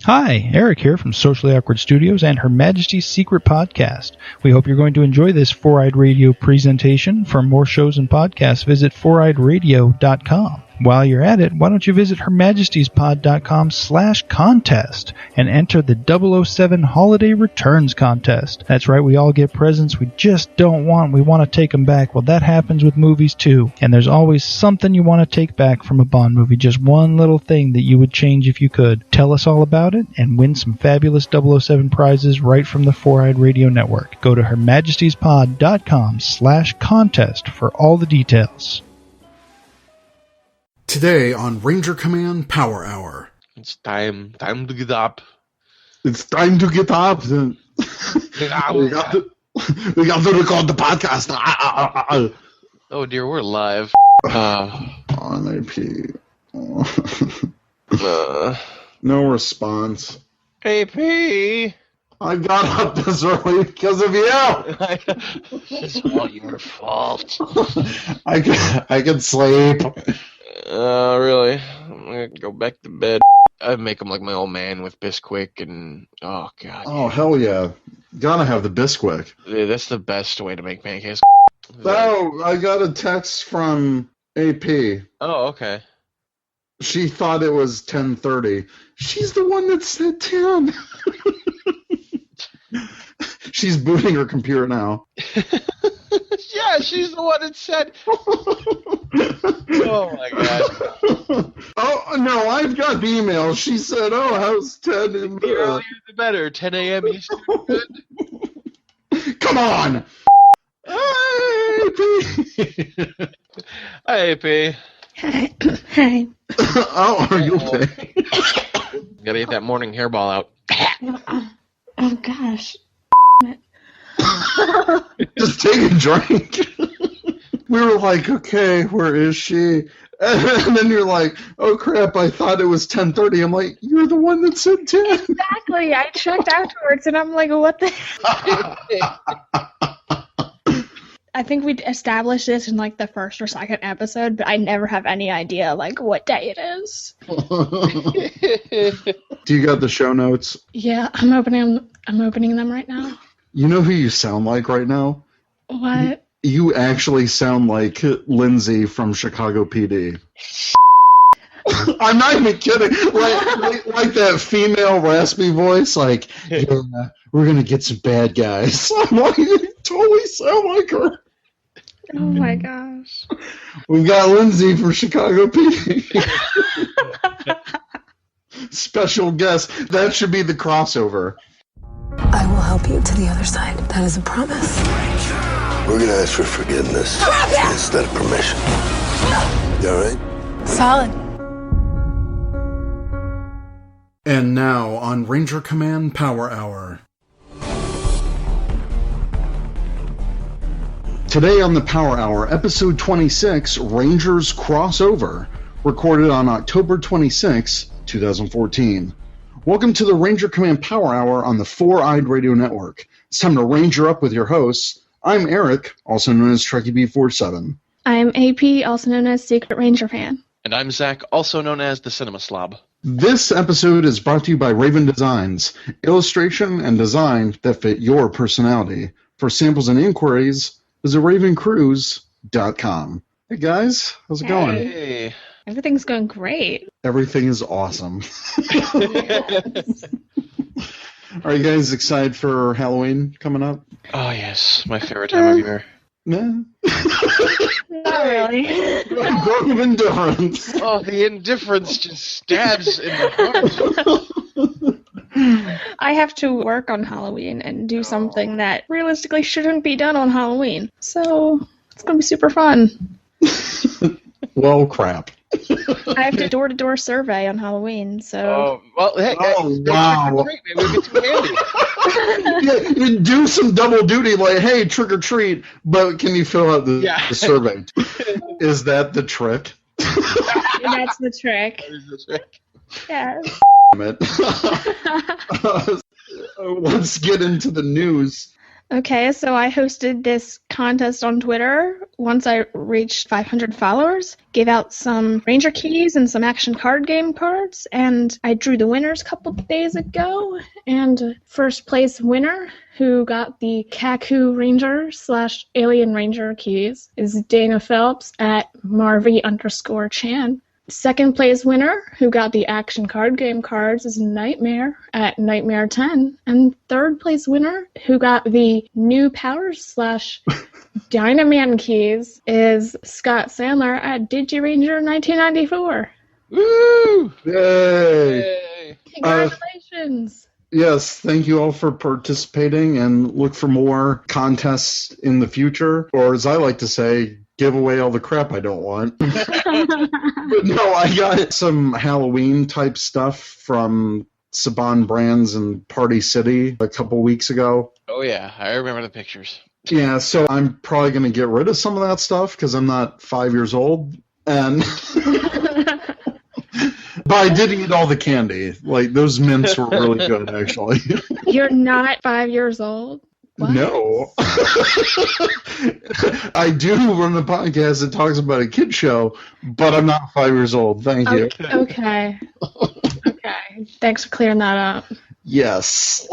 Hi, Eric here from Socially Awkward Studios and Her Majesty's Secret Podcast. We hope you're going to enjoy this Four-Eyed Radio presentation. For more shows and podcasts, visit foureyedradio.com. While you're at it, why don't you visit hermajestiespod.com/contest and enter the 007 Holiday Returns Contest. That's right, we all get presents we just don't want. We want to take them back. Well, that happens with movies too. And there's always something you want to take back from a Bond movie. Just one little thing that you would change if you could. Tell us all about it and win some fabulous 007 prizes right from the Four-Eyed Radio Network. Go to hermajestiespod.com/contest for all the details. Today on Ranger Command Power Hour. It's time to get up. It's time to get up. we got to record the podcast. Oh dear, we're live. On AP. No response. AP. I got up this early because of you. It's all your fault. I can sleep. Really? I'm gonna go back to bed. I'd make them like my old man with Bisquick and... Oh, God. Oh, hell yeah. Gotta have the Bisquick. Yeah, that's the best way to make pancakes. Oh, I got a text from AP. Oh, okay. She thought it was 10:30. She's the one that said 10. She's booting her computer now. Yeah, she's the one that said... Oh, my God. Oh, no, I've got the email. She said, how's 10? The earlier the better. 10 a.m. Eastern. Good. Come on! Hi, AP! Hi, AP. Hi. Oh, are you okay? Gotta get that morning hairball out. Oh, gosh. Just take a drink. We were like, okay, where is she? And then you're like, oh crap, I thought it was 10:30. I'm like, you're the one that said 10. Exactly. I checked afterwards and I'm like, what the I think we established this in like the first or second episode, but I never have any idea like what day it is. Do you got the show notes? Yeah, I'm opening them right now. You know who you sound like right now? What? You actually sound like Lindsay from Chicago PD. I'm not even kidding. Like that female raspy voice, like, yeah, we're going to get some bad guys. I'm like, you totally sound like her. Oh my gosh. We've got Lindsay from Chicago PD. Special guest. That should be the crossover. I will help you to the other side. That is a promise. We're gonna ask for forgiveness instead of permission. You all right? Solid. And now on Ranger Command Power Hour. Today on the Power Hour, episode 26, Rangers Crossover, recorded on October 26, 2014. Welcome to the Ranger Command Power Hour on the Four-Eyed Radio Network. It's time to Ranger up with your hosts. I'm Eric, also known as Trekkie B47. I'm AP, also known as Secret Ranger Fan. And I'm Zach, also known as the Cinema Slob. This episode is brought to you by Raven Designs, illustration and design that fit your personality. For samples and inquiries, visit ravencruise.com. Hey guys, how's it going? Hey. Everything's going great. Everything is awesome. Are you guys excited for Halloween coming up? Oh, yes. My favorite time of year. Nah. Not really. Grove of indifference. Oh, the indifference just stabs in the heart. I have to work on Halloween and do something that realistically shouldn't be done on Halloween. So it's going to be super fun. Well, crap. I have to door-to-door survey on Halloween, so... Oh, well, hey, wow. Maybe we get too handy. Yeah, you do some double duty, like, hey, trick or treat, but can you fill out the survey? Is that the trick? That's the trick. That is the trick. Yes. Damn it. Let's get into the news. Okay, so I hosted this contest on Twitter once I reached 500 followers, gave out some Ranger keys and some action card game cards, and I drew the winners a couple days ago. And first place winner, who got the Kaku Ranger / Alien Ranger keys, is Dana Phelps at Marvy_Chan. Second place winner, who got the action card game cards, is Nightmare at Nightmare10. And third place winner, who got the new Powers / Dynaman keys, is Scott Sandler at DigiRanger1994. Woo! Yay! Congratulations! Yes, thank you all for participating, and look for more contests in the future, or as I like to say, give away all the crap I don't want. But no, I got some Halloween-type stuff from Saban Brands in Party City a couple weeks ago. Oh, yeah. I remember the pictures. Yeah, so I'm probably going to get rid of some of that stuff because I'm not 5 years old. And but I did eat all the candy. Like, those mints were really good, actually. You're not 5 years old? What? No. I do run a podcast that talks about a kid show, but I'm not 5 years old. Thank you. Okay. Thanks for clearing that up. Yes.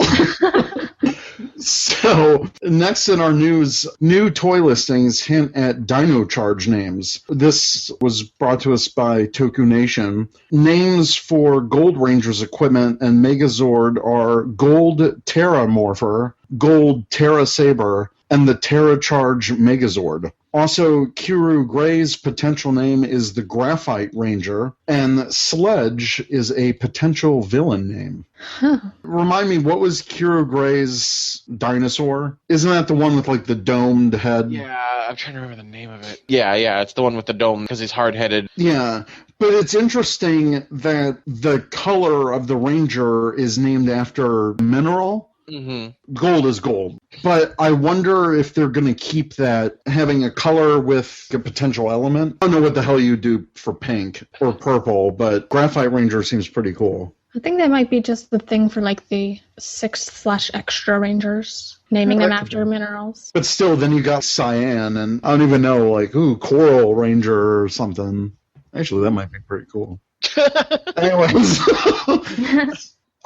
So, next in our news, new toy listings hint at Dino Charge names. This was brought to us by Toku Nation. Names for Gold Rangers equipment and Megazord are Gold Terra Morpher, Gold Terra Saber, and the Terra Charge Megazord. Also, Kiru Gray's potential name is the Graphite Ranger, and Sledge is a potential villain name. Huh. Remind me, what was Kiru Gray's dinosaur? Isn't that the one with, like, the domed head? Yeah, I'm trying to remember the name of it. Yeah, it's the one with the dome, because he's hard-headed. Yeah, but it's interesting that the color of the Ranger is named after a mineral. Mm-hmm. Gold is gold. But I wonder if they're going to keep that, having a color with a potential element. I don't know what the hell you do for pink or purple, but Graphite Ranger seems pretty cool. I think that might be just the thing for like the 6/extra Rangers, naming them after minerals. But still, then you got Cyan, and I don't even know, like, Coral Ranger or something. Actually, that might be pretty cool. Anyways.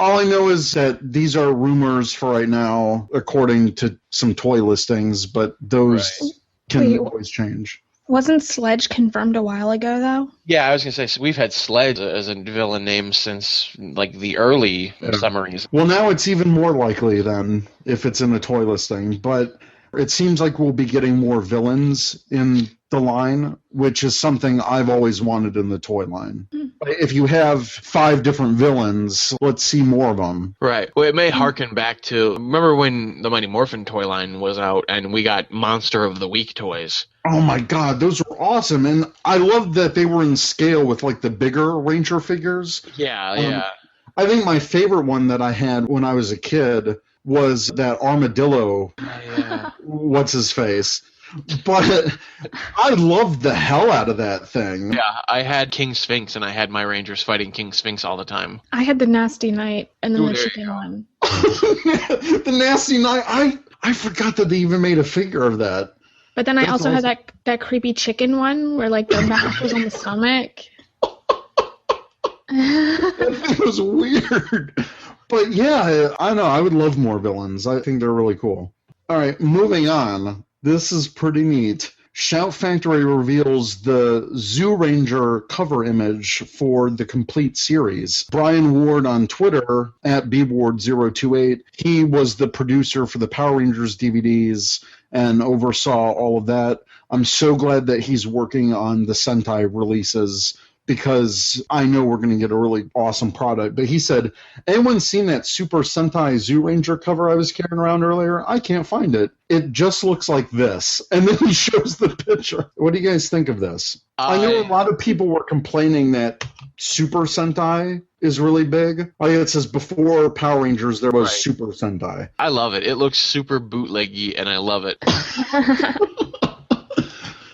All I know is that these are rumors for right now, according to some toy listings, but those can always change. Wasn't Sledge confirmed a while ago, though? Yeah, I was going to say, so we've had Sledge as a villain name since, like, the early summaries. Well, now it's even more likely, then, if it's in a toy listing. But it seems like we'll be getting more villains in the line, which is something I've always wanted in the toy line. If you have 5 different villains, let's see more of them. Right. Well, it may harken back to, remember when the Mighty Morphin toy line was out and we got Monster of the Week toys? Oh my god, those were awesome. And I loved that they were in scale with, like, the bigger Ranger figures. Yeah. I think my favorite one that I had when I was a kid was that armadillo. Yeah. What's his face? But I loved the hell out of that thing. Yeah, I had King Sphinx, and I had my Rangers fighting King Sphinx all the time. I had the Nasty Knight and then the chicken one. The Nasty Knight. I forgot that they even made a figure of that. But then I also had that creepy chicken one where, like, the mouth was on the stomach. That thing was weird. But yeah, I know. I would love more villains. I think they're really cool. All right, moving on. This is pretty neat. Shout Factory reveals the Zyuranger cover image for the complete series. Brian Ward on Twitter, at bward028, he was the producer for the Power Rangers DVDs and oversaw all of that. I'm so glad that he's working on the Sentai releases, because I know we're going to get a really awesome product. But he said, anyone seen that Super Sentai Zyuranger cover I was carrying around earlier? I can't find it. It just looks like this. And then he shows the picture. What do you guys think of this? I know a lot of people were complaining that Super Sentai is really big. Like it says before Power Rangers, there was Super Sentai. I love it. It looks super bootleggy, and I love it.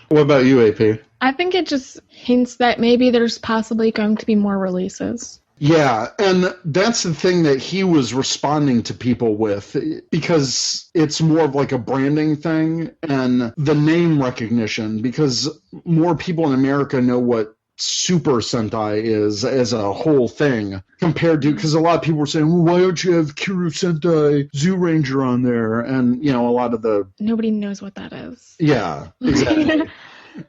What about you, AP? I think it just hints that maybe there's possibly going to be more releases. Yeah, and that's the thing that he was responding to people with, because it's more of like a branding thing and the name recognition, because more people in America know what Super Sentai is as a whole thing compared to, because a lot of people were saying, well, why don't you have Kuru Sentai Zyuranger on there? And, you know, a lot of the... Nobody knows what that is. Yeah, exactly.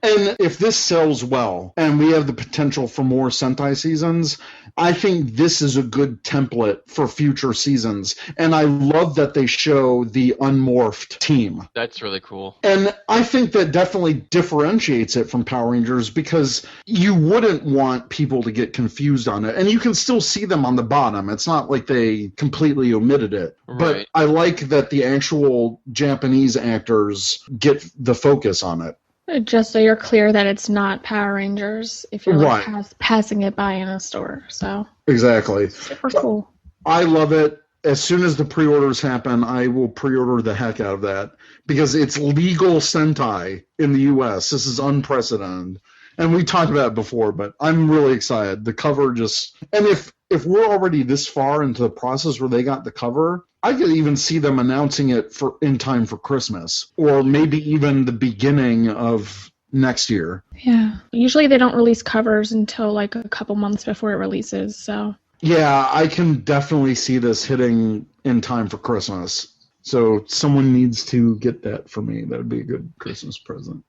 And if this sells well and we have the potential for more Sentai seasons, I think this is a good template for future seasons. And I love that they show the unmorphed team. That's really cool. And I think that definitely differentiates it from Power Rangers, because you wouldn't want people to get confused on it. And you can still see them on the bottom. It's not like they completely omitted it. Right. But I like that the actual Japanese actors get the focus on it. Just so you're clear that it's not Power Rangers if you're like Right. passing it by in a store. So Exactly. super cool. I love it. As soon as the pre-orders happen, I will pre-order the heck out of that, because it's legal Sentai in the U.S. This is unprecedented. And we talked about it before, but I'm really excited. The cover just... And if we're already this far into the process where they got the cover, I could even see them announcing it in time for Christmas, or maybe even the beginning of next year. Yeah. Usually they don't release covers until like a couple months before it releases, so... Yeah, I can definitely see this hitting in time for Christmas. So someone needs to get that for me. That would be a good Christmas present.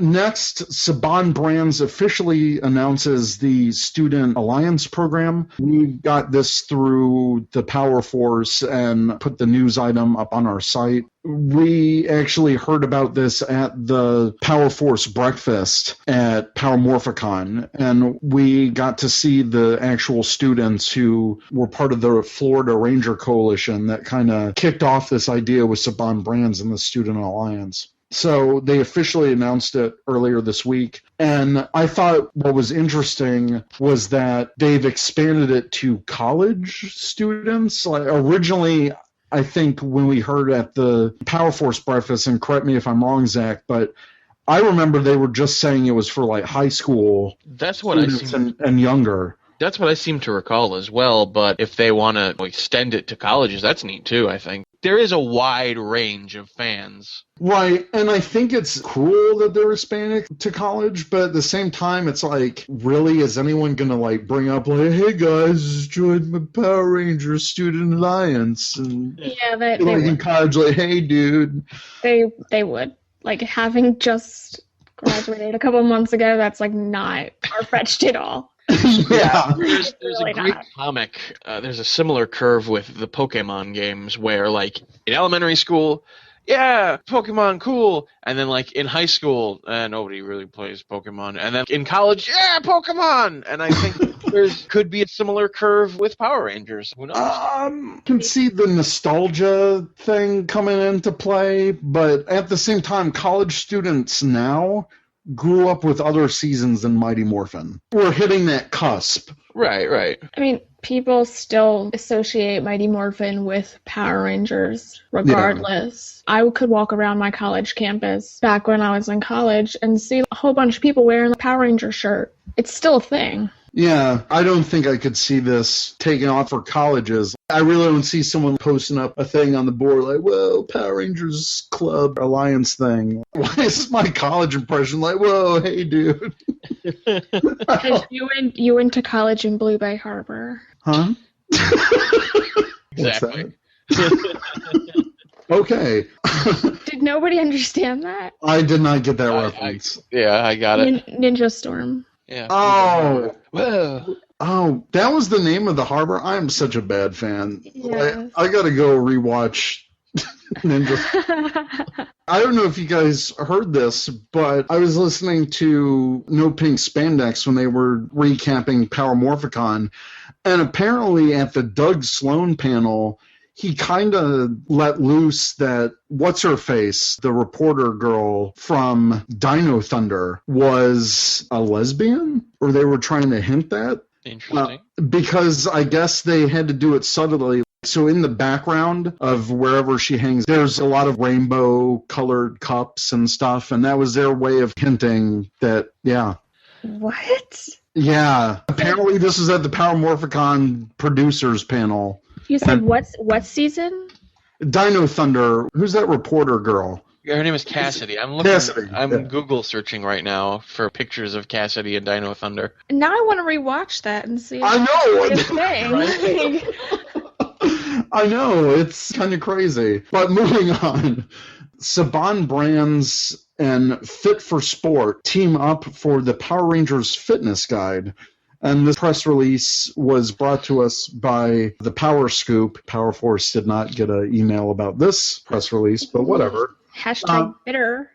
Next, Saban Brands officially announces the Student Alliance program. We got this through the Power Force and put the news item up on our site. We actually heard about this at the Power Force breakfast at Power Morphicon, and we got to see the actual students who were part of the Florida Ranger Coalition that kind of kicked off this idea with Saban Brands and the Student Alliance. So they officially announced it earlier this week. And I thought what was interesting was that they've expanded it to college students. Like originally, I think when we heard at the Power Force breakfast, and correct me if I'm wrong, Zach, but I remember they were just saying it was for like high school That's what students and younger. That's what I seem to recall as well, but if they want to extend it to colleges, that's neat too, I think. There is a wide range of fans. Right, and I think it's cool that they're expanding to college, but at the same time, it's like, really, is anyone going to like bring up like, hey guys, join my Power Rangers Student Alliance? And Yeah, they like in would. college, like, hey dude. They would. Like having just graduated a couple months ago, that's like not far-fetched at all. Yeah. There's Really a great not. comic. There's a similar curve with the Pokemon games where, like, in elementary school, yeah, Pokemon, cool. And then, like, in high school, nobody really plays Pokemon. And then in college, yeah, Pokemon! And I think could be a similar curve with Power Rangers. Who knows? Can see the nostalgia thing coming into play, but at the same time, college students now grew up with other seasons than Mighty Morphin. We're hitting that cusp. Right. I mean, people still associate Mighty Morphin with Power Rangers, regardless. I could walk around my college campus back when I was in college and see a whole bunch of people wearing a Power Ranger shirt. It's still a thing. Yeah, I don't think I could see this taking off for colleges. I really don't see someone posting up a thing on the board like, whoa, Power Rangers Club Alliance thing. Why is my college impression like, whoa, hey, dude? Because you went to college in Blue Bay Harbor. Huh? Exactly. Okay. Did nobody understand that? I did not get that reference. Yeah, I got it. Ninja Storm. Yeah. Oh. Whoa. Oh, that was the name of the harbor? I am such a bad fan. Yes. I gotta go rewatch Ninja. I don't know if you guys heard this, but I was listening to No Pink Spandex when they were recapping Power Morphicon, and apparently at the Doug Sloan panel, he kind of let loose that what's-her-face, the reporter girl from Dino Thunder, was a lesbian? Or they were trying to hint that? Interesting. Because I guess they had to do it subtly. So in the background of wherever she hangs, there's a lot of rainbow-colored cups and stuff, and that was their way of hinting that, yeah. What? Yeah. Apparently this is at the Power Morphicon producers panel. You said what season? Dino Thunder. Who's that reporter girl? Her name is Cassidy. I'm Google searching right now for pictures of Cassidy and Dino Thunder. Now I want to rewatch that and see. I know. It's a thing. I know. It's kind of crazy. But moving on. Saban Brands and Fit for Sport team up for the Power Rangers Fitness Guide. And this press release was brought to us by the Power Scoop. Power Force did not get an email about this press release, but whatever. Hashtag bitter.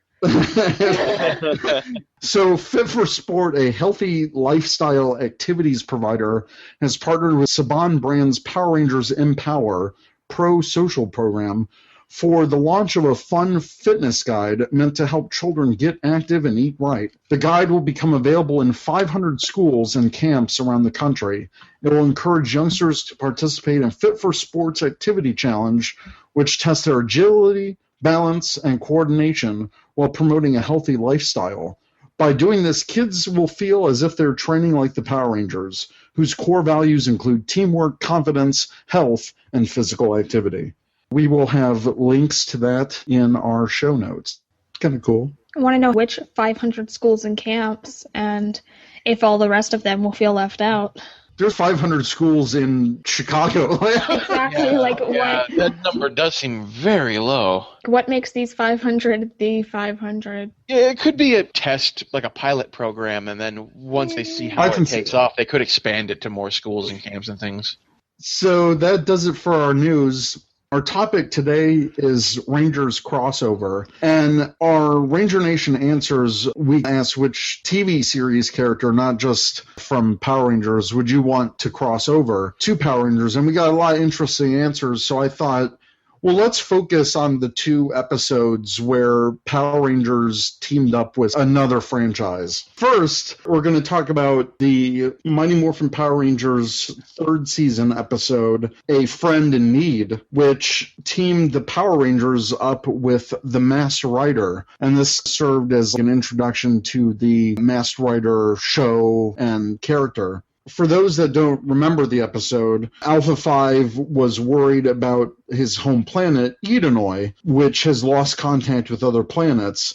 So Fit for Sport, a healthy lifestyle activities provider, has partnered with Saban Brands Power Rangers Empower Pro Social Program for the launch of a fun fitness guide meant to help children get active and eat right. The guide will become available in 500 schools and camps around the country. It will encourage youngsters to participate in Fit for Sports Activity Challenge, which tests their agility, balance, and coordination while promoting a healthy lifestyle. By doing this, kids will feel as if they're training like the Power Rangers, whose core values include teamwork, confidence, health, and physical activity. We will have links to that in our show notes. Kind of cool. I want to know which 500 schools and camps and if all the rest of them will feel left out. There's 500 schools in Chicago. Exactly. What? That number does seem very low. What makes these 500 the 500? Yeah, it could be a test, like a pilot program, and then once they see how it takes off, they could expand it to more schools and camps and things. So that does it for our news. Our topic today is Rangers crossover, and our Ranger Nation answers, we asked which TV series character, not just from Power Rangers, would you want to cross over to Power Rangers, and we got a lot of interesting answers, so I thought, well, let's focus on the 2 episodes where Power Rangers teamed up with another franchise. First, we're going to talk about the Mighty Morphin Power Rangers 3rd season episode, A Friend in Need, which teamed the Power Rangers up with the Masked Rider. And this served as an introduction to the Masked Rider show and character. For those that don't remember the episode, Alpha 5 was worried about his home planet, Edenoi, which has lost contact with other planets.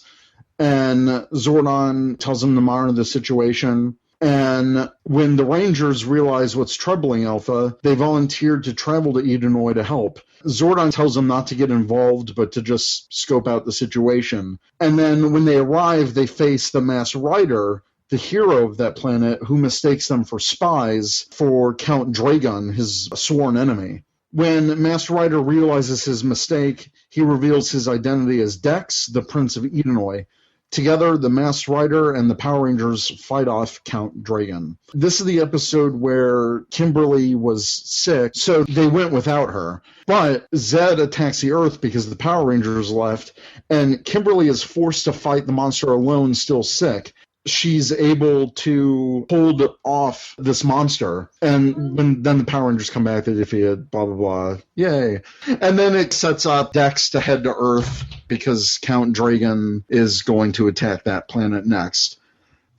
And Zordon tells him to monitor the situation. And when the Rangers realize what's troubling Alpha, they volunteered to travel to Edenoi to help. Zordon tells them not to get involved, but to just scope out the situation. And then when they arrive, they face the Masked Rider, the hero of that planet, who mistakes them for spies for Count Dragon, his sworn enemy. When Masked Rider realizes his mistake, he reveals his identity as Dex, the Prince of Edenoi. Together, the Masked Rider and the Power Rangers fight off Count Dragon. This is the episode where Kimberly was sick, so they went without her. But Zed attacks the Earth because the Power Rangers left, and Kimberly is forced to fight the monster alone, still sick. She's able to hold off this monster. And then the Power Rangers come back, they defeat it, blah, blah, blah. Yay. And then it sets up Dex to head to Earth because Count Dragon is going to attack that planet next.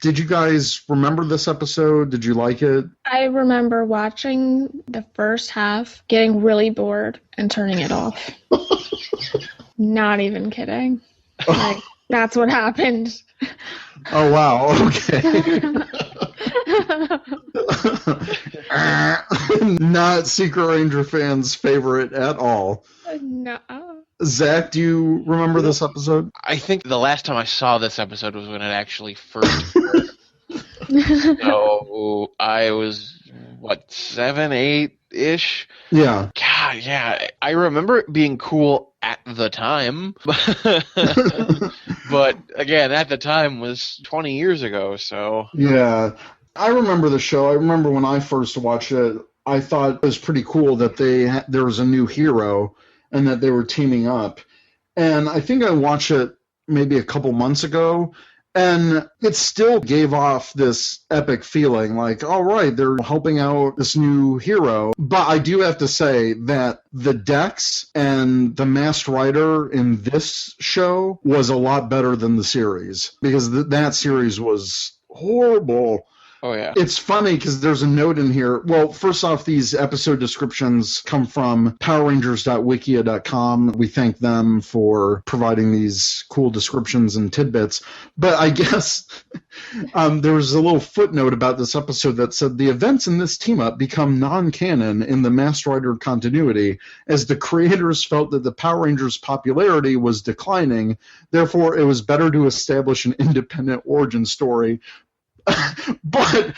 Did you guys remember this episode? Did you like it? I remember watching the first half, getting really bored, and turning it off. Not even kidding. That's what happened. Oh, wow. Okay. Not Secret Ranger fans' favorite at all. No. Zach, do you remember this episode? I think the last time I saw this episode was when it actually first aired. So I was, 7, 8-ish? Yeah. God, yeah. I remember it being cool at the time. But, again, at the time was 20 years ago, so... Yeah. I remember the show. I remember when I first watched it, I thought it was pretty cool that there was a new hero and that they were teaming up. And I think I watched it maybe a couple months ago, and it still gave off this epic feeling, like, all right, they're helping out this new hero. But I do have to say that the Dex and the Masked Rider in this show was a lot better than the series, because that series was horrible. Oh, yeah. It's funny because there's a note in here. Well, first off, these episode descriptions come from PowerRangers.wikia.com. We thank them for providing these cool descriptions and tidbits. But I guess there was a little footnote about this episode that said the events in this team-up become non-canon in the Masked Rider continuity, as the creators felt that the Power Rangers' popularity was declining. Therefore, it was better to establish an independent origin story. But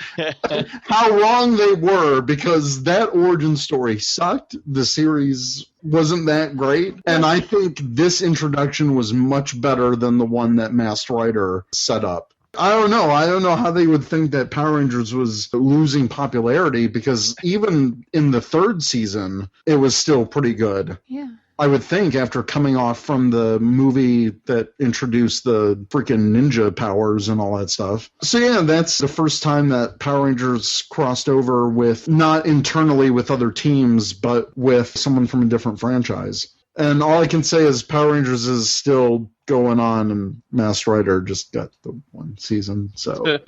how wrong they were, because that origin story sucked. The series wasn't that great. And I think this introduction was much better than the one that Masked Rider set up. I don't know how they would think that Power Rangers was losing popularity, because even in the third season, it was still pretty good. Yeah. I would think, after coming off from the movie that introduced the freaking ninja powers and all that stuff. So yeah, that's the first time that Power Rangers crossed over with, not internally with other teams, but with someone from a different franchise. And all I can say is Power Rangers is still going on, and Masked Rider just got the one season. So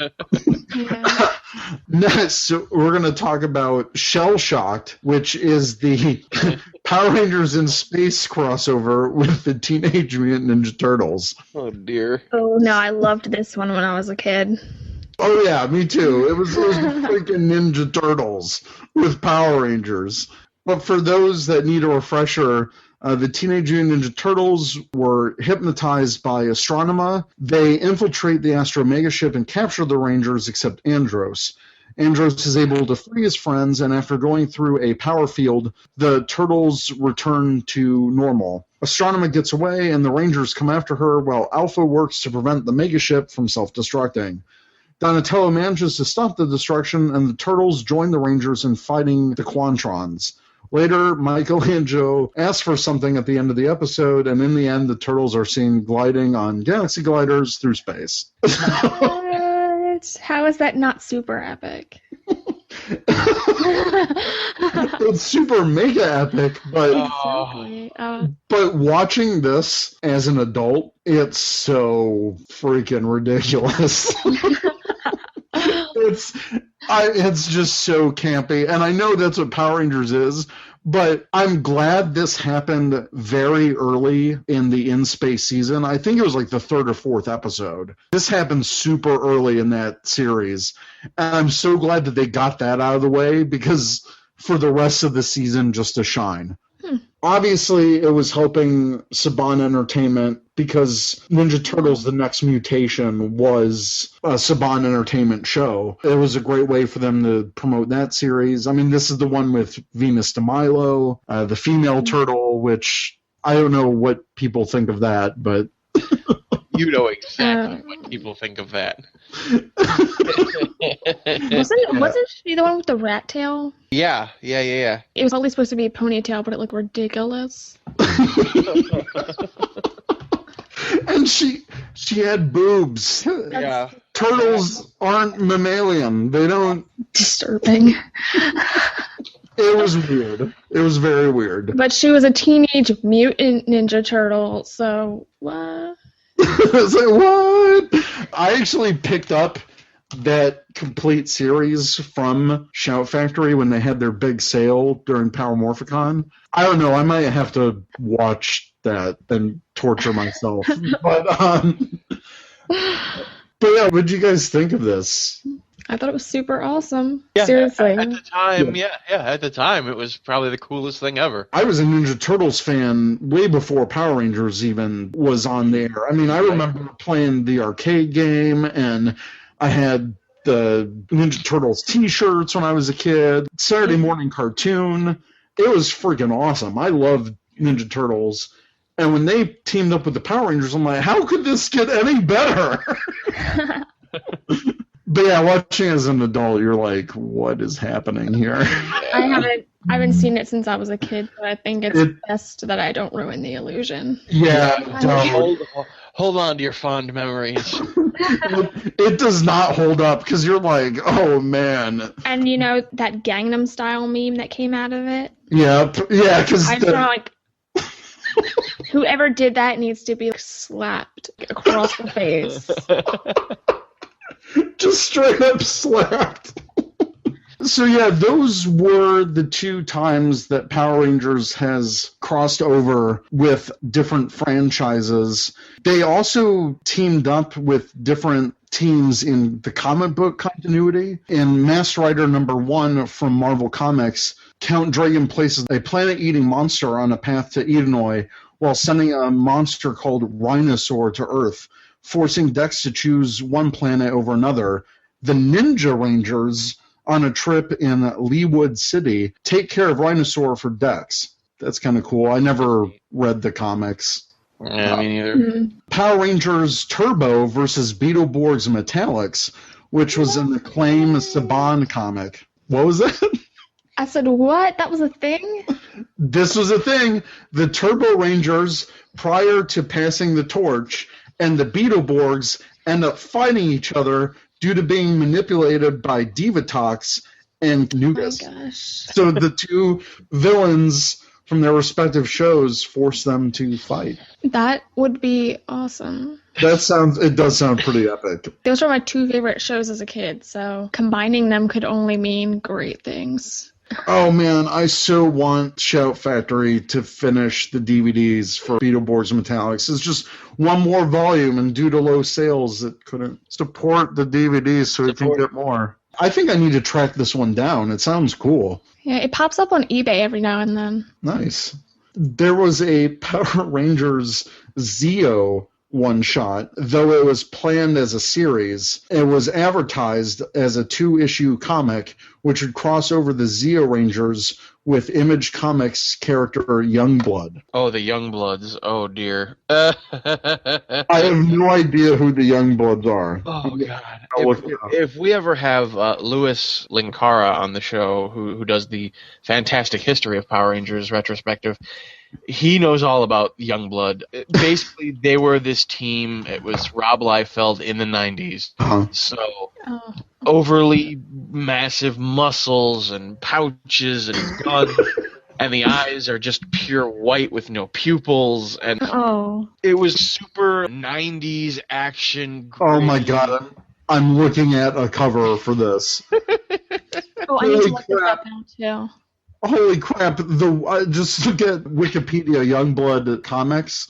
next, we're going to talk about Shell Shocked, which is the Power Rangers in Space crossover with the Teenage Mutant Ninja Turtles. Oh, dear. Oh, no, I loved this one when I was a kid. Oh, yeah, me too. It was the freaking Ninja Turtles with Power Rangers. But for those that need a refresher, the Teenage Mutant Ninja Turtles were hypnotized by Astronema. They infiltrate the Astro Megaship and capture the Rangers, except Andros. Andros is able to free his friends, and after going through a power field, the Turtles return to normal. Astronema gets away, and the Rangers come after her, while Alpha works to prevent the Megaship from self-destructing. Donatello manages to stop the destruction, and the Turtles join the Rangers in fighting the Quantrons. Later, Michelangelo asks for something at the end of the episode, and in the end, the Turtles are seen gliding on galaxy gliders through space. How is that not super epic? It's super mega epic, but but watching this as an adult, it's so freaking ridiculous. It's just so campy, and I know that's what Power Rangers is, but I'm glad this happened very early in the in-space season. I think it was like the third or fourth episode. This happened super early in that series, and I'm so glad that they got that out of the way, because for the rest of the season just to shine. Obviously, it was helping Saban Entertainment, because Ninja Turtles The Next Mutation was a Saban Entertainment show. It was a great way for them to promote that series. I mean, this is the one with Venus de Milo, the female turtle, which I don't know what people think of that, but... You know exactly what people think of that. Wasn't she the one with the rat tail? Yeah. It was only supposed to be a ponytail, but it looked ridiculous. And she had boobs. Yeah. Turtles aren't mammalian. They don't... Disturbing. It was weird. It was very weird. But she was a teenage mutant ninja turtle, so what? It's like, what? I actually picked up that complete series from Shout Factory when they had their big sale during Power Morphicon. I don't know. I might have to watch that and torture myself. But yeah, what did you guys think of this? I thought it was super awesome. Yeah, Seriously. At the time, at the time, it was probably the coolest thing ever. I was a Ninja Turtles fan way before Power Rangers even was on there. I mean, I remember playing the arcade game, and I had the Ninja Turtles t-shirts when I was a kid. Saturday morning cartoon. It was freaking awesome. I loved Ninja Turtles. And when they teamed up with the Power Rangers, I'm like, how could this get any better? But yeah, watching as an adult, you're like, what is happening here? I haven't seen it since I was a kid, but I think it's best that I don't ruin the illusion. Yeah, hold on to your fond memories. It does not hold up, because you're like, oh man. And you know that Gangnam Style meme that came out of it? Yeah, because I'm like, whoever did that needs to be slapped across the face. Just straight up slapped. So yeah, those were the two times that Power Rangers has crossed over with different franchises. They also teamed up with different teams in the comic book continuity. In Masked Rider #1 from Marvel Comics, Count Dragon places a planet-eating monster on a path to Edenoi while sending a monster called Rhinosaur to Earth, forcing Dex to choose one planet over another. The Ninja Rangers, on a trip in Leewood City, take care of Rhinosaur for Dex. That's kind of cool. I never read the comics. Yeah, me neither. Power Rangers Turbo versus Beetleborgs Metallics, which was an Acclaim Saban comic. What was that? I said, what? That was a thing? This was a thing. The Turbo Rangers, prior to passing the torch, and the Beetleborgs end up fighting each other due to being manipulated by Divatox and Nugas. Oh my gosh. So the two villains from their respective shows force them to fight. That would be awesome. It does sound pretty epic. Those were my two favorite shows as a kid, so combining them could only mean great things. Oh man, I so want Shout Factory to finish the DVDs for Beetleborgs Metallics. It's just one more volume, and due to low sales, it couldn't support the DVDs, so it can get more. I think I need to track this one down. It sounds cool. Yeah, it pops up on eBay every now and then. Nice. There was a Power Rangers Zeo one-shot, though it was planned as a series. It was advertised as a 2-issue comic, which would cross over the Zyurangers with Image Comics character Youngblood. Oh, the Youngbloods. Oh, dear. I have no idea who the Youngbloods are. Oh, God. If we ever have Louis Linkara on the show, who does the fantastic history of Power Rangers retrospective, he knows all about Youngblood. Basically, they were this team. It was Rob Liefeld in the 90s. So overly massive muscles and pouches and guns, and the eyes are just pure white with no pupils. And it was super 90s action. Oh my God. I'm looking at a cover for this. I need to look this up now, too. Holy crap, just look at Wikipedia Youngblood comics.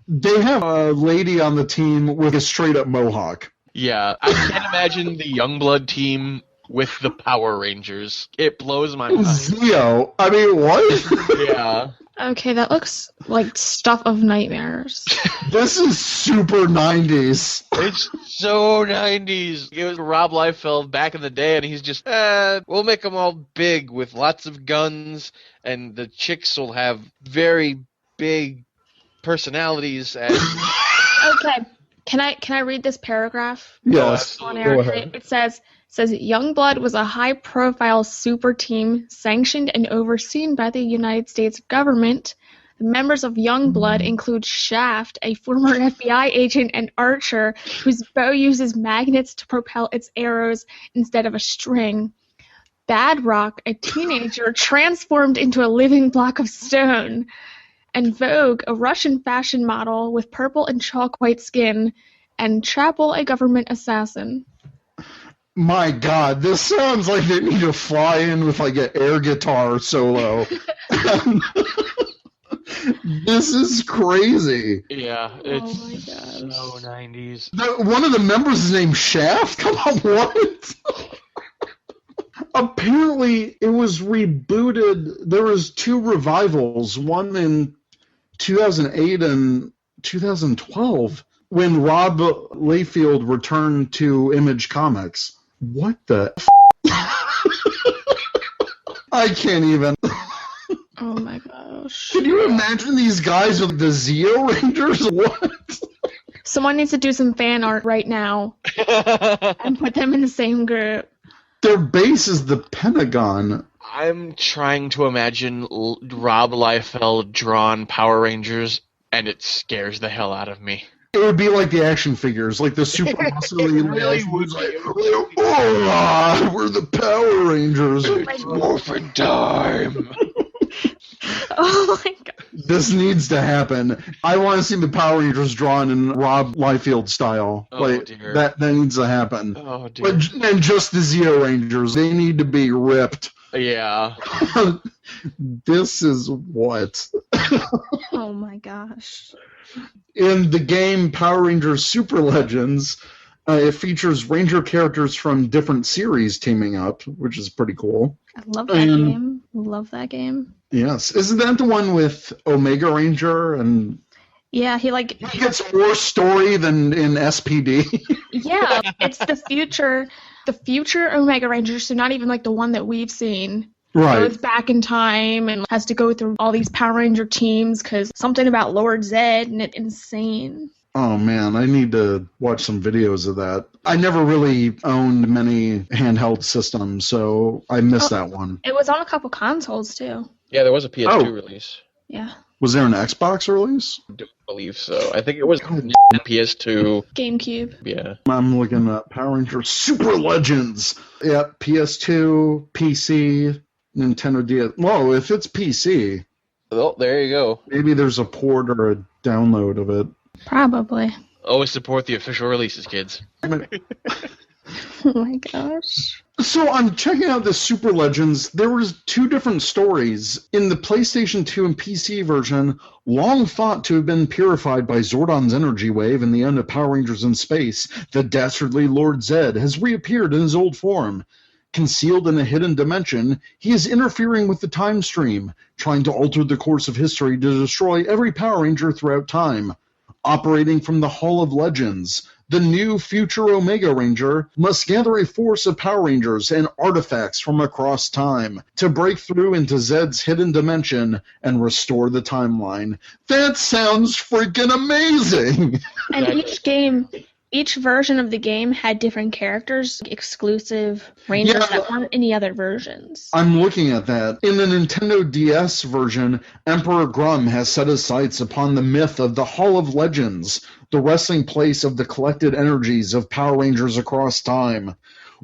They have a lady on the team with a straight-up mohawk. Yeah, I can't imagine the Youngblood team with the Power Rangers. It blows my mind. Zeo? I mean, what? Yeah. Okay, that looks like stuff of nightmares. This is super 90s. It's so 90s. It was Rob Liefeld back in the day, and he's just, we'll make them all big with lots of guns, and the chicks will have very big personalities. And Okay, can I read this paragraph? Yes. On air? Go ahead. It says Youngblood was a high-profile super team sanctioned and overseen by the United States government. The members of Youngblood include Shaft, a former FBI agent, and Archer, whose bow uses magnets to propel its arrows instead of a string. Badrock, a teenager transformed into a living block of stone. And Vogue, a Russian fashion model with purple and chalk white skin. And Chapel, a government assassin. My God, this sounds like they need to fly in with like an air guitar solo. This is crazy. Yeah, it's my gosh. so 90s. One of the members is named Shaft? Come on, what? Apparently, it was rebooted. There was 2 revivals, one in 2008 and 2012, when Rob Liefeld returned to Image Comics. What the I can't even. Oh my gosh. Can you imagine these guys with the Zeo Rangers? What? Someone needs to do some fan art right now and put them in the same group. Their base is the Pentagon. I'm trying to imagine Rob Liefeld drawn Power Rangers, and it scares the hell out of me. It would be like the action figures, like the super muscly in the action figures, like, oh, we're the Power Rangers. It's morphin' time. Oh my god. This needs to happen. I want to see the Power Rangers drawn in Rob Liefeld style. Oh, dear. That needs to happen. Oh, dear. And just the Zyurangers, they need to be ripped. Yeah. This is what? Oh my gosh. In the game Power Rangers Super Legends, it features Ranger characters from different series teaming up, which is pretty cool. I love that game. Love that game. Yes. Isn't that the one with Omega Ranger? And Yeah, he gets more story than in SPD. Yeah, it's the future Omega Ranger, so not even like the one that we've seen. Right. Goes back in time and has to go through all these Power Ranger teams because something about Lord Zed and it's insane. Oh man, I need to watch some videos of that. I never really owned many handheld systems, so I missed that one. It was on a couple consoles too. Yeah, there was a PS2 release. Yeah. Was there an Xbox release? I don't believe so. I think it was PS2. GameCube. Yeah. I'm looking at Power Rangers Super Legends. Yep, PS2, PC, Nintendo DS. Whoa, if it's PC, Oh, there you go. maybe there's a port or a download of it. Probably. Always support the official releases, kids. Oh my gosh. So I'm checking out the Super Legends. There was 2 different stories. In the PlayStation 2 and PC version, long thought to have been purified by Zordon's energy wave in the end of Power Rangers in Space, the dastardly Lord Zed has reappeared in his old form. Concealed in a hidden dimension, he is interfering with the time stream, trying to alter the course of history to destroy every Power Ranger throughout time. Operating from the Hall of Legends, the new future Omega Ranger must gather a force of Power Rangers and artifacts from across time to break through into Zed's hidden dimension and restore the timeline. That sounds freaking amazing! And each version of the game had different characters, exclusive Rangers that weren't any other versions. I'm looking at that. In the Nintendo DS version, Emperor Grum has set his sights upon the myth of the Hall of Legends, the resting place of the collected energies of Power Rangers across time.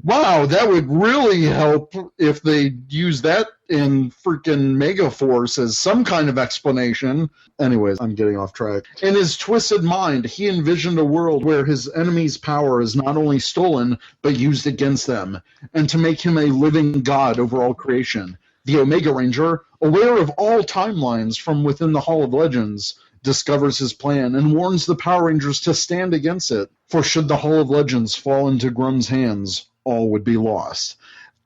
Wow, that would really help if they use that in freaking Megaforce as some kind of explanation. Anyways, I'm getting off track. In his twisted mind, he envisioned a world where his enemy's power is not only stolen, but used against them, and to make him a living god over all creation. The Omega Ranger, aware of all timelines from within the Hall of Legends, discovers his plan and warns the Power Rangers to stand against it. For should the Hall of Legends fall into Grum's hands, all would be lost.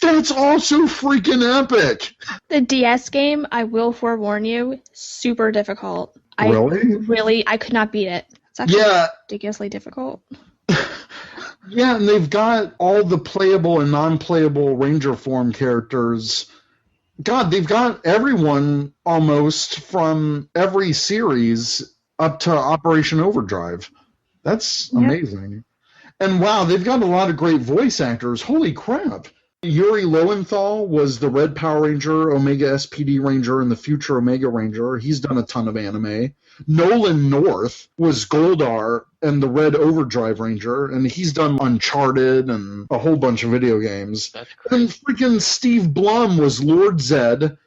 That's also freaking epic! The DS game, I will forewarn you, super difficult. Really? I could not beat it. It's actually ridiculously difficult. Yeah, and they've got all the playable and non-playable Ranger form characters. God, they've got everyone almost from every series up to Operation Overdrive. That's amazing. And wow, they've got a lot of great voice actors. Holy crap. Yuri Lowenthal was the Red Power Ranger, Omega SPD Ranger, and the future Omega Ranger. He's done a ton of anime. Nolan North was Goldar and the Red Overdrive Ranger, and he's done Uncharted and a whole bunch of video games. That's crazy. And freaking Steve Blum was Lord Zed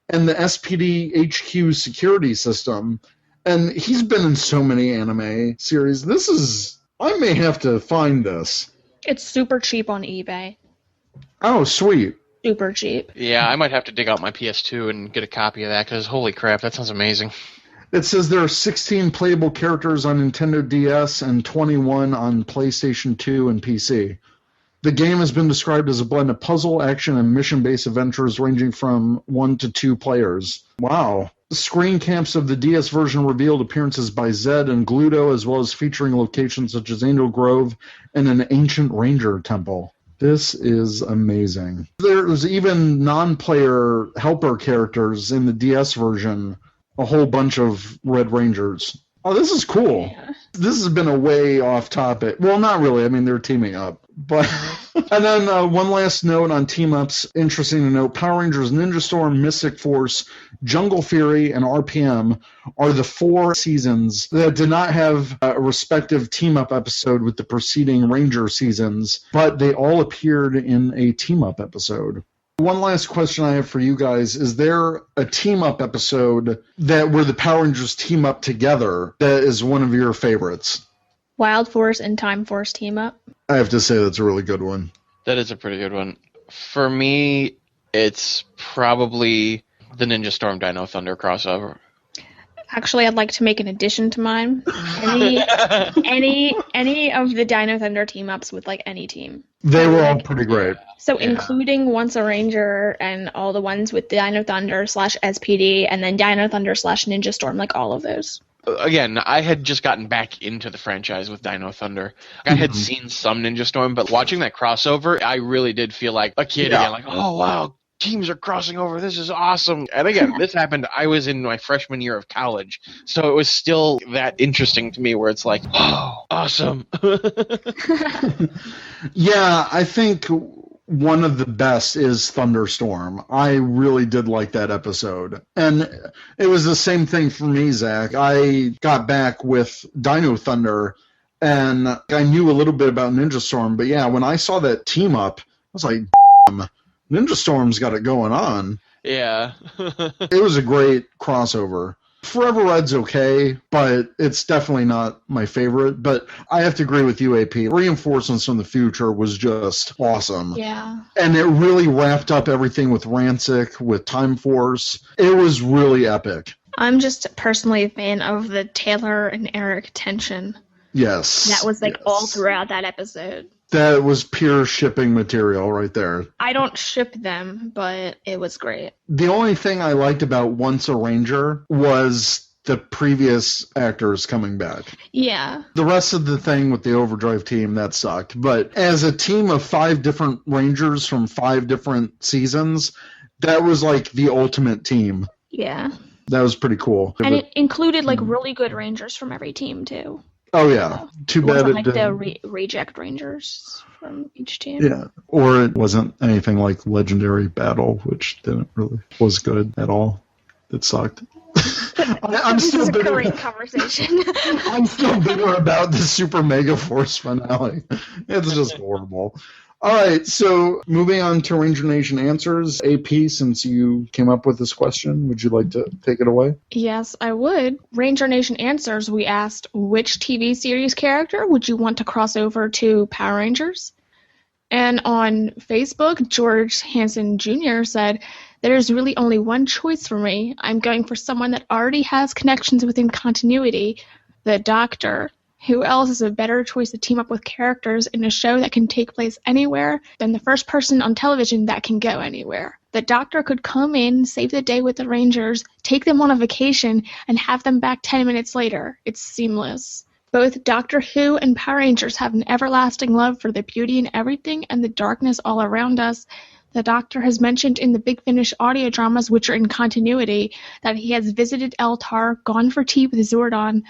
and the SPD HQ security system. And he's been in so many anime series. I may have to find this. It's super cheap on eBay. Oh, sweet. Super cheap. Yeah, I might have to dig out my PS2 and get a copy of that, because holy crap, that sounds amazing. It says there are 16 playable characters on Nintendo DS and 21 on PlayStation 2 and PC. The game has been described as a blend of puzzle, action, and mission-based adventures ranging from 1 to 2 players. Wow. Screen caps of the DS version revealed appearances by Zed and Gluto, as well as featuring locations such as Angel Grove and an ancient ranger temple. This is amazing. There's even non-player helper characters in the DS version, a whole bunch of Red Rangers. Oh, this is cool. Yeah. This has been a way off topic. Well, not really. I mean, they're teaming up. But and then one last note on team-ups. Interesting to note, Power Rangers Ninja Storm, Mystic Force, Jungle Fury, and RPM are the 4 seasons that did not have a respective team-up episode with the preceding Ranger seasons, but they all appeared in a team-up episode. One last question I have for you guys. Is there a team-up episode where the Power Rangers team up together that is one of your favorites? Wild Force and Time Force team up. I have to say that's a really good one. That is a pretty good one. For me, it's probably the Ninja Storm Dino Thunder crossover. Actually, I'd like to make an addition to mine. Any of the Dino Thunder team ups with like any team. They were all pretty great. So including Once a Ranger and all the ones with Dino Thunder / SPD and then Dino Thunder / Ninja Storm, like all of those. Again, I had just gotten back into the franchise with Dino Thunder. I had seen some Ninja Storm, but watching that crossover, I really did feel like a kid again. Like, oh, wow, teams are crossing over. This is awesome. And again, this happened, I was in my freshman year of college. So it was still that interesting to me where it's like, oh, awesome. Yeah, I think one of the best is Thunderstorm. I really did like that episode. And it was the same thing for me, Zach. I got back with Dino Thunder, and I knew a little bit about Ninja Storm. But yeah, when I saw that team up, I was like, damn, Ninja Storm's got it going on. Yeah. It was a great crossover. Forever Red's okay, but it's definitely not my favorite. But I have to agree with you, AP. Reinforcements from the Future was just awesome. Yeah. And it really wrapped up everything with Rancic, with Time Force. It was really epic. I'm just personally a fan of the Taylor and Eric tension. Yes. That was like all throughout that episode. That was pure shipping material right there. I don't ship them, but it was great. The only thing I liked about Once a Ranger was the previous actors coming back. Yeah. The rest of the thing with the Overdrive team, that sucked. But as a team of 5 different Rangers from 5 different seasons, that was like the ultimate team. Yeah. That was pretty cool. And it included like really good Rangers from every team too. Oh, yeah. Too bad wasn't it like didn't. the reject Rangers from each team. Yeah, or it wasn't anything like Legendary Battle, which was good at all. It sucked. I'm This still is a bitter. great conversation. I'm still bitter about the Super Mega Force finale. It's just horrible. All right, so moving on to Ranger Nation Answers. AP, since you came up with this question, would you like to take it away? Yes, I would. Ranger Nation Answers, we asked, which TV series character would you want to cross over to Power Rangers? And on Facebook, George Hansen Jr. said, there's really only one choice for me. I'm going for someone that already has connections within continuity, the Doctor. Who else is a better choice to team up with characters in a show that can take place anywhere than the first person on television that can go anywhere? The Doctor could come in, save the day with the Rangers, take them on a vacation, and have them back 10 minutes later. It's seamless. Both Doctor Who and Power Rangers have an everlasting love for the beauty in everything and the darkness all around us. The Doctor has mentioned in the Big Finish audio dramas, which are in continuity, that he has visited Eltar, gone for tea with Zordon,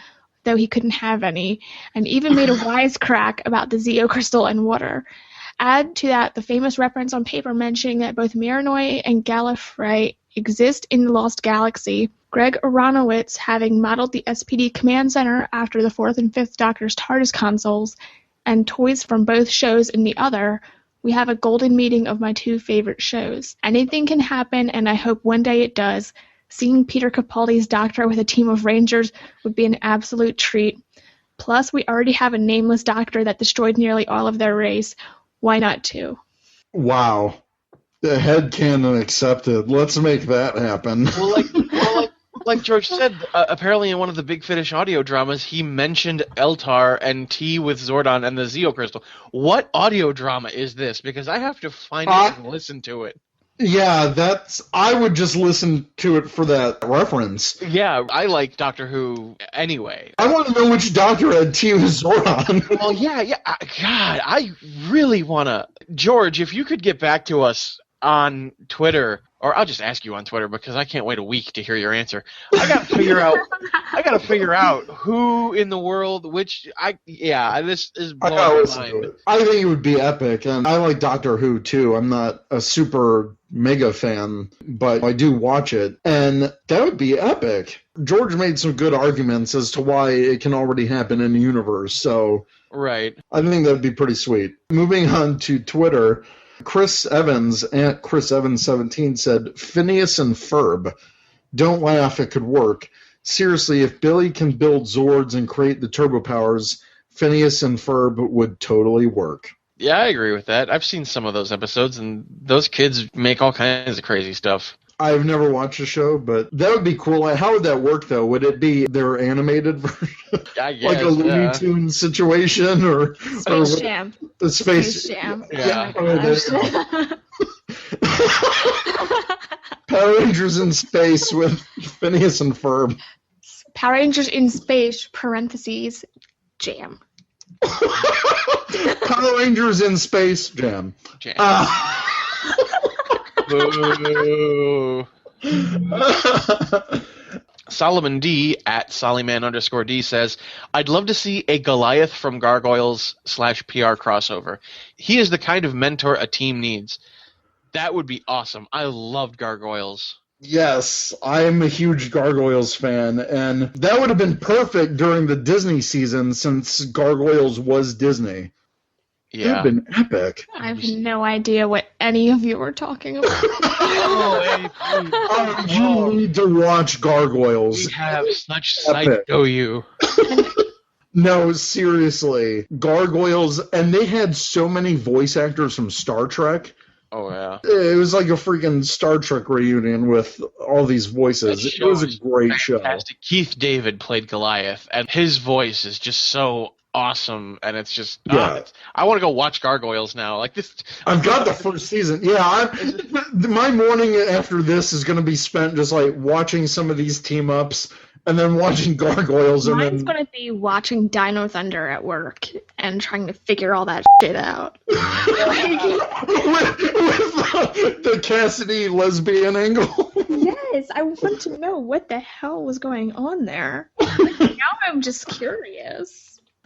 though he couldn't have any, and even made a wisecrack about the Zeo crystal and water. Add to that the famous reference on paper mentioning that both Miranoi and Gallifrey exist in the Lost Galaxy. Greg Aronowitz having modeled the SPD Command Center after the 4th and 5th Doctor's TARDIS consoles, and toys from both shows in the other, we have a golden meeting of my 2 favorite shows. Anything can happen, and I hope one day it does. Seeing Peter Capaldi's Doctor with a team of Rangers would be an absolute treat. Plus, we already have a nameless Doctor that destroyed nearly all of their race. Why not 2? Wow. The headcanon accepted. Let's make that happen. Well, like George said, apparently in one of the Big Finish audio dramas, he mentioned Eltar and tea with Zordon and the Zeo crystal. What audio drama is this? Because I have to find it and listen to it. Yeah, I would just listen to it for that reference. Yeah, I like Doctor Who anyway. I want to know which Doctor had tea with Zordon. Well, yeah. God, I really want to... George, if you could get back to us on Twitter, or I'll just ask you on Twitter because I can't wait a week to hear your answer. I got to figure out who in the world, this is blowing my mind. I think it would be epic, and I like Doctor Who too. I'm not a super mega fan, but I do watch it, and that would be epic. George made some good arguments as to why it can already happen in the universe, so right. I think that would be pretty sweet. Moving on to Twitter, Chris Evans, at Chris Evans 17, said, Phineas and Ferb. Don't laugh, it could work. Seriously, if Billy can build Zords and create the turbo powers, Phineas and Ferb would totally work. Yeah, I agree with that. I've seen some of those episodes, and those kids make all kinds of crazy stuff. I've never watched the show, but that would be cool. How would that work, though? Would it be their animated version? I guess, like a Looney Tunes situation? Space Jam. The Space Jam. Yeah. Oh Power Rangers in space with Phineas and Ferb. Power Rangers in space, parentheses, jam. Power Rangers in space, jam. Boo. Solomon D at Sollyman_D says, I'd love to see a Goliath from Gargoyles / PR crossover. He is the kind of mentor a team needs. That would be awesome. I loved Gargoyles. Yes, I'm a huge Gargoyles fan, and that would have been perfect during the Disney season since Gargoyles was Disney. Yeah. That would have been epic. I have no idea what any of you are talking about. You need to watch Gargoyles. We have such sight to you. No, seriously. Gargoyles, and they had so many voice actors from Star Trek. Oh, yeah. It was like a freaking Star Trek reunion with all these voices. It was a great show. Keith David played Goliath, and his voice is just so awesome, and it's just I want to go watch Gargoyles now. Like this, I've got the first season. Yeah, my morning after this is going to be spent just like watching some of these team ups, and then watching Gargoyles. Mine's going to be watching Dino Thunder at work and trying to figure all that shit out. with the Cassidy lesbian angle. Yes, I want to know what the hell was going on there. Now I'm just curious.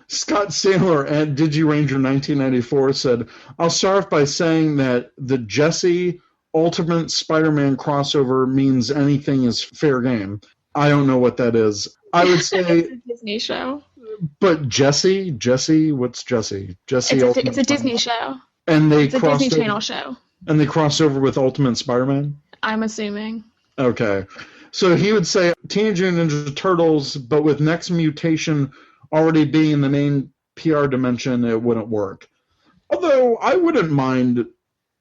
Scott Sandler at DigiRanger 1994 said, I'll start off by saying that the Jesse Ultimate Spider-Man crossover means anything is fair game. I don't know what that is. I would say... It's a Disney show. But Jesse, what's Jesse? It's a Disney show. And it's a Disney Channel show. And they cross over with Ultimate Spider-Man? I'm assuming. Okay. So he would say Teenage Mutant Ninja Turtles, but with Next Mutation already being the main PR dimension, it wouldn't work. Although I wouldn't mind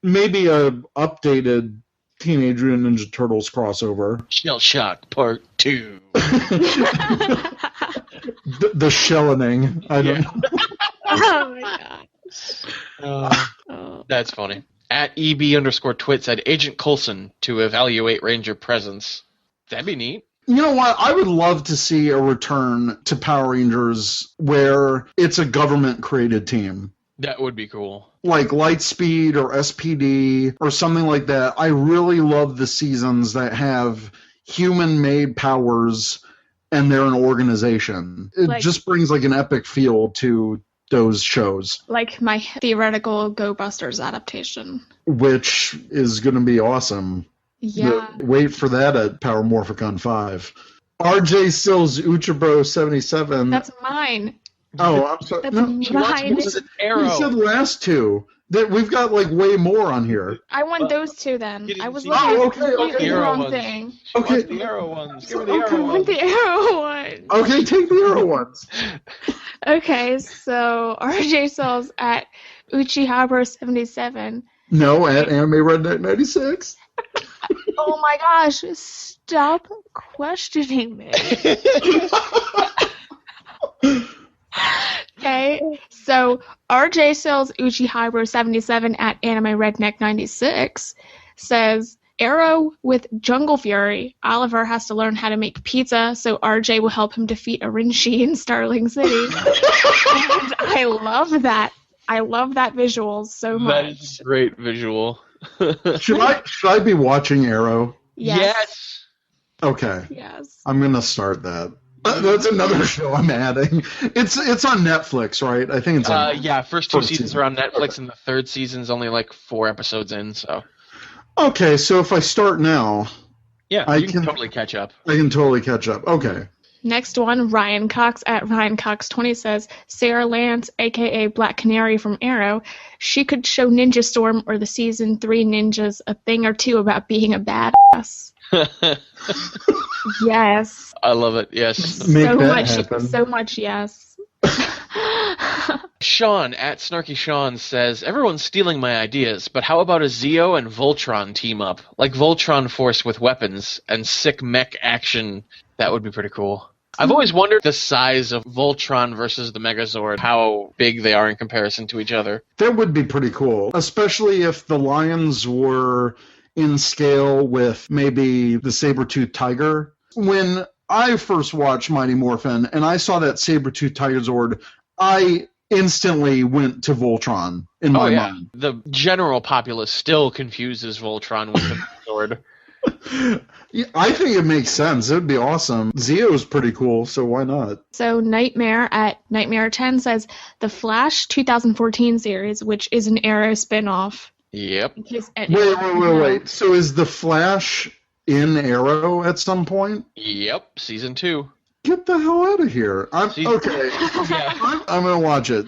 maybe a updated Teenage Mutant Ninja Turtles crossover. Shell Shock Part 2. the shelling. I don't know. Oh my god. That's funny. At EB_twit said Agent Coulson to evaluate Ranger presence. That'd be neat. You know what? I would love to see a return to Power Rangers where it's a government-created team. That would be cool. Like Lightspeed or SPD or something like that. I really love the seasons that have human-made powers and they're an organization. It just brings like an epic feel to those shows. Like my theoretical Go Busters adaptation. Which is going to be awesome. Yeah. Wait for that at Power Morphicon 5. RJ Sills Uchibro 77. That's mine. Oh, I'm sorry. That's no, mine. You said last two. We've got like way more on here. I want those two then. I was looking at the wrong thing. Okay. The arrow ones. Give me the arrow ones. The arrow ones. Okay, take the arrow ones. Okay, so RJ Sills at Uchihabro77. No, at Anime Redneck 96. Oh my gosh, stop questioning me. Okay, so RJ Sells Uchihabro77 at Anime Redneck 96 says, Arrow with Jungle Fury. Oliver has to learn how to make pizza, so RJ will help him defeat Arinshi in Starling City. And I love that. I love that visual so much. That is a great visual. Should I be watching Arrow? Yes. Okay. Yes. I'm gonna start that. That's another show I'm adding. It's on Netflix, right? I think it's on. Yeah, first two seasons are on Netflix, and the third season's only like 4 episodes in. So. Okay, so if I start now, yeah, you can totally catch up. I can totally catch up. Okay. Next one, Ryan Cox at Ryan Cox 20 says, Sarah Lance, aka Black Canary from Arrow, she could show Ninja Storm or the season 3 ninjas a thing or two about being a badass. Yes. I love it. Yes. Make that happen. So much yes. Sean at Snarky Sean says, everyone's stealing my ideas, but how about a Zeo and Voltron team up? Like Voltron Force with weapons and sick mech action. That would be pretty cool. I've always wondered the size of Voltron versus the Megazord, how big they are in comparison to each other. That would be pretty cool, especially if the lions were in scale with maybe the saber-toothed tiger. When I first watched Mighty Morphin and I saw that saber-toothed tiger Zord, I instantly went to Voltron in my mind. The general populace still confuses Voltron with the Megazord. Yeah, I think it makes sense. It would be awesome. Zeo's pretty cool, so why not? So Nightmare at Nightmare 10 says, the Flash 2014 series, which is an Arrow spinoff. Yep. Wait. So is the Flash in Arrow at some point? Yep. Season 2. Get the hell out of here. Okay. I'm going to watch it.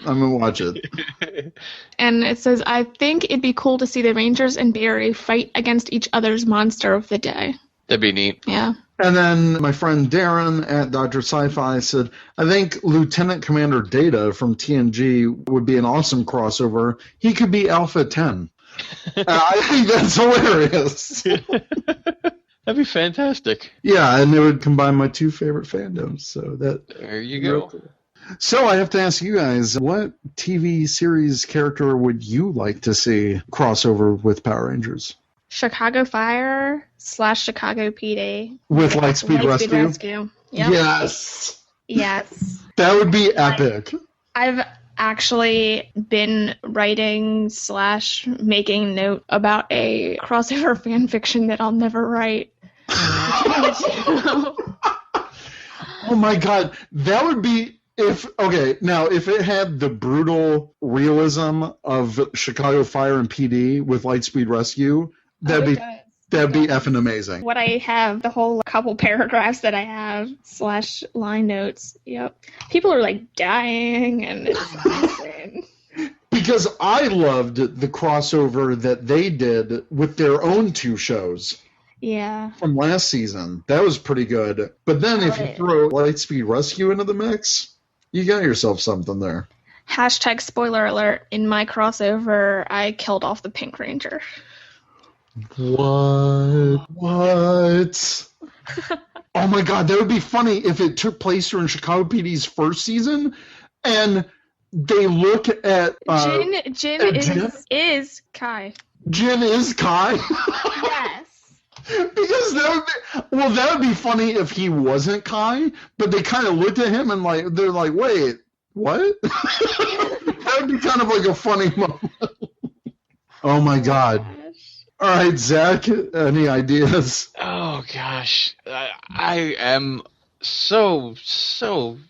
And it says, I think it'd be cool to see the Rangers and Barry fight against each other's monster of the day. That'd be neat. Yeah. And then my friend Darren at Dr. Sci-Fi said, I think Lieutenant Commander Data from TNG would be an awesome crossover. He could be Alpha 10. I think that's hilarious. That'd be fantastic. Yeah, and it would combine my two favorite fandoms. So there you go. Cool. So I have to ask you guys, what TV series character would you like to see crossover with Power Rangers? Chicago Fire / Chicago PD. With Lightspeed Rescue? Yep. Yes. That would be epic. I've actually been writing / making note about a crossover fan fiction that I'll never write. Oh my god, that would be if it had the brutal realism of Chicago Fire and PD with Lightspeed Rescue, that'd be effing amazing. What I have, the whole couple paragraphs that I have / line notes, yep. People are like dying and it's insane. Because I loved the crossover that they did with their own 2 shows. Yeah. From last season. That was pretty good. But then if you throw Lightspeed Rescue into the mix, you got yourself something there. # spoiler alert, in my crossover, I killed off the Pink Ranger. What? Oh my god, that would be funny if it took place during Chicago PD's first season, and they look at... Jin is Kai. Jin is Kai? Yes. Because that would be funny if he wasn't Kai, but they kind of looked at him and they're like, wait, what? That would be kind of like a funny moment. Oh my god. All right, Zach, any ideas? Oh gosh, I am so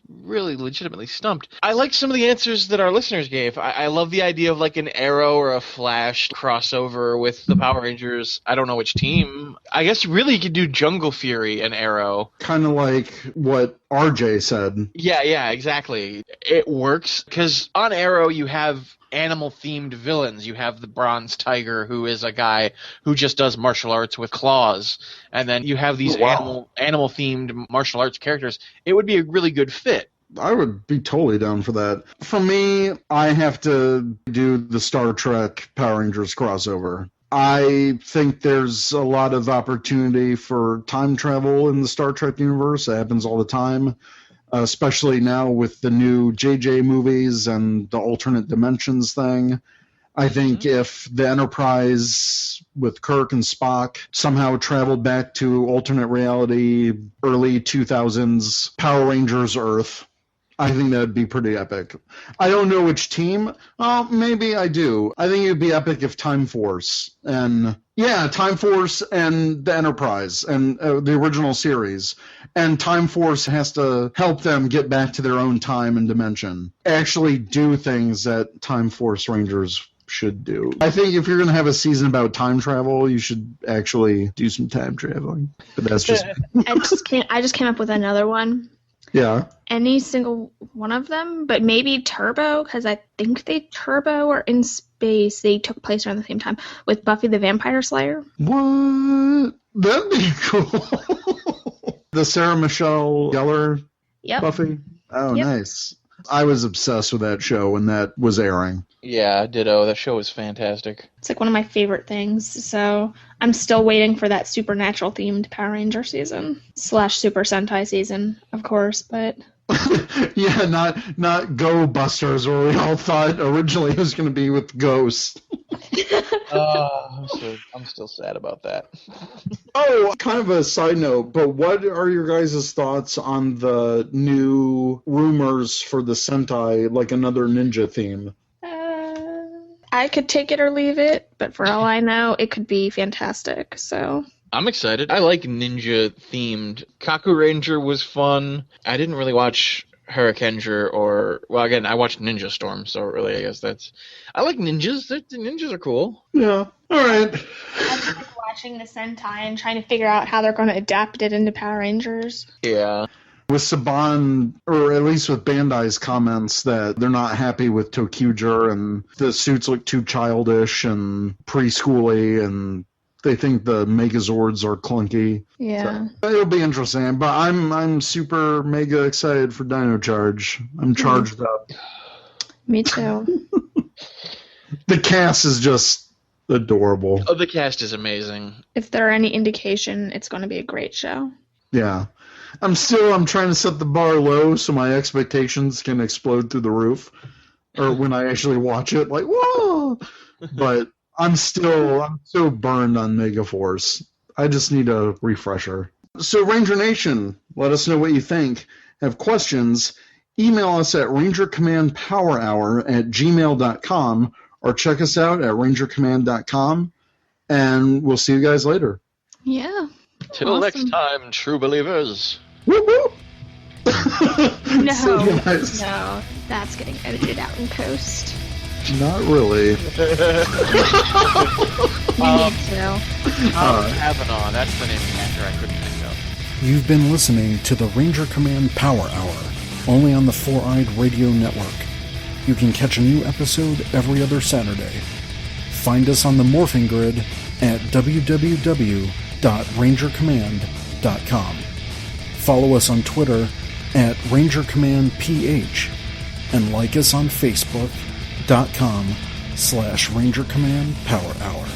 really legitimately stumped. I like some of the answers that our listeners gave. I love the idea of like an Arrow or a Flash crossover with the Power Rangers. I don't know which team. I guess really you could do Jungle Fury and Arrow. Kind of like what RJ said. Yeah, exactly. It works because on Arrow you have animal-themed villains. You have the Bronze Tiger, who is a guy who just does martial arts with claws. And then you have these animal-themed martial arts characters. It would be a really good fit. I would be totally down for that. For me, I have to do the Star Trek Power Rangers crossover. I think there's a lot of opportunity for time travel in the Star Trek universe. It happens all the time. Especially now with the new JJ movies and the alternate dimensions thing. I think if the Enterprise with Kirk and Spock somehow traveled back to alternate reality, early 2000s Power Rangers Earth, I think that would be pretty epic. I don't know which team. Well, maybe I do. I think it would be epic if Time Force and the Enterprise and the original series. And Time Force has to help them get back to their own time and dimension. Actually do things that Time Force Rangers should do. I think if you're going to have a season about time travel, you should actually do some time traveling. But that's just... I just came up with another one. Yeah. any single one of them, but maybe Turbo, because I think Turbo or In Space, they took place around the same time with Buffy the Vampire Slayer. What? That'd be cool. The Sarah Michelle Gellar Yep. Buffy? Oh, Yep. nice. I was obsessed with that show when that was airing. Yeah, ditto. That show is fantastic. It's like one of my favorite things, so I'm still waiting for that supernatural themed Power Ranger season / Super Sentai season, of course, but Yeah, not Go Busters, where we all thought originally it was going to be with Ghost. I'm still sad about that. Oh, kind of a side note, but what are your guys' thoughts on the new rumors for the Sentai, like another ninja theme? I could take it or leave it, but for all I know, it could be fantastic, so... I'm excited. I like ninja-themed. Kaku Ranger was fun. I didn't really watch Hurricaneger again, I watched Ninja Storm, so really I guess that's... I like ninjas. The ninjas are cool. Yeah, all right. I just like watching the Sentai and trying to figure out how they're going to adapt it into Power Rangers. Yeah. With Saban, or at least with Bandai's comments that they're not happy with Tokyuger and the suits look too childish and preschooly, and they think the Megazords are clunky. Yeah. So it'll be interesting, but I'm super mega excited for Dino Charge. I'm charged up. Me too. The cast is just adorable. Oh, the cast is amazing. If there are any indication, it's going to be a great show. Yeah. I'm trying to set the bar low so my expectations can explode through the roof. Or when I actually watch it, like, whoa! But I'm so burned on Megaforce. I just need a refresher. So Ranger Nation, let us know what you think. Have questions, email us at rangercommandpowerhour@gmail.com or check us out at rangercommand.com, and we'll see you guys later. Yeah. Till Awesome. next time, true believers. Whoop, whoop. No, See you guys. no, that's getting edited out in post. Not really. We need to. Kavanaugh, that's the name of the actor I couldn't think of. You've been listening to the Ranger Command Power Hour, only on the Four-Eyed Radio Network. You can catch a new episode every other Saturday. Find us on the Morphing Grid at www.rangercommand.com. Follow us on Twitter at RangerCommandPH and like us on Facebook.com/Ranger Command Power Hour.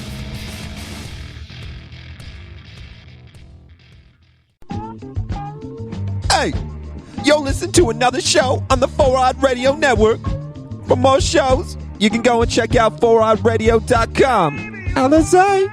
Hey, you'll listen to another show on the Four-Eyed Radio Network. For more shows, you can go and check out foureyedradio.com. How they say?